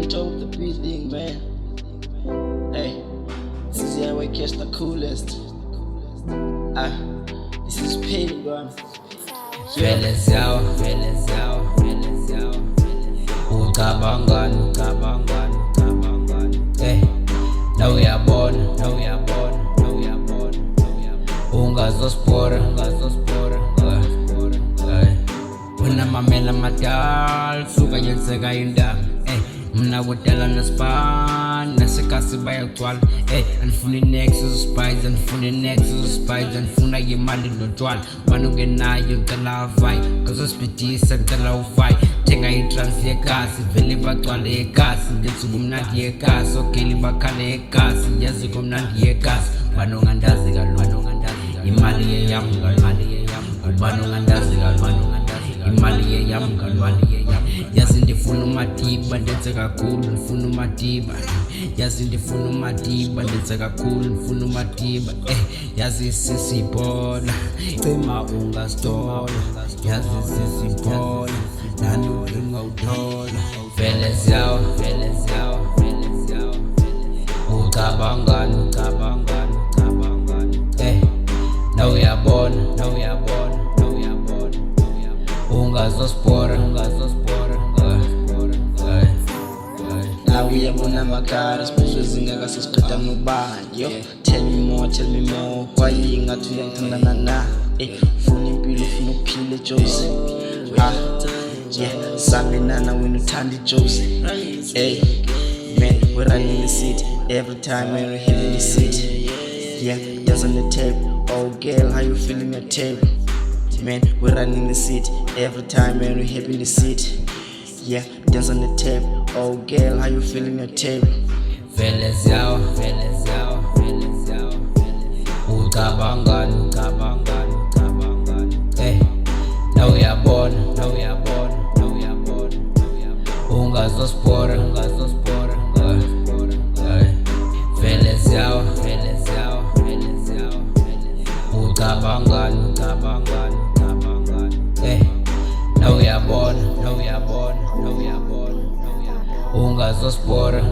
top of the building, man. Hey, this is how I catch the coolest. This is Penny Gun. Fellas out. Ucabangan. Hey, now we are born. Ungazospora. Unamamela madal, suka yenzeka indaba. Mna kudala naspan, nasekasi bayagcwala. Anifuna i-Nexus spice, anifuna imali notshwala. Manu ngenayo ngicela avayi, ngazosipidisa ngicela uvayi. Thenga i-trans yegasi, vele bagcwale yegasi. Ngenza kumnandi yegasi, ogeli bakhale yegasi. Yazi kumnandi yegasi, bano ngandazi kalona. Imali yeyami bano ngandazi kalona. Imali yeyami yazi ndifuna umadiba ndenze kakhulu ndifuna umadiba yazi ndifuna umadiba ndenze kakhulu ndifuna umadiba yazi sisibhola cima ungasitola yazi sisibhola nani udinga uthola fellas yawo ucabangani now uyabona ungazospora Now we are on my car, especially zingaka sisiqeda nobanyo. Tell me more, why ingathi uyangithandana na? Funa impilo ufuna ukuphila Josie. Sabinana wena uthanda Josie. Man, we're running the city every time when we're hitting the city. Just on the tape. Oh girl, how you feeling your tape? Man, we're running the city every time when we're hitting the city. Dance on the tape. Oh girl, how you feeling your tape? Fellas yawo ucabangani now uyabona ungazospora fellas yawo ucabangani now uyabona ungazospora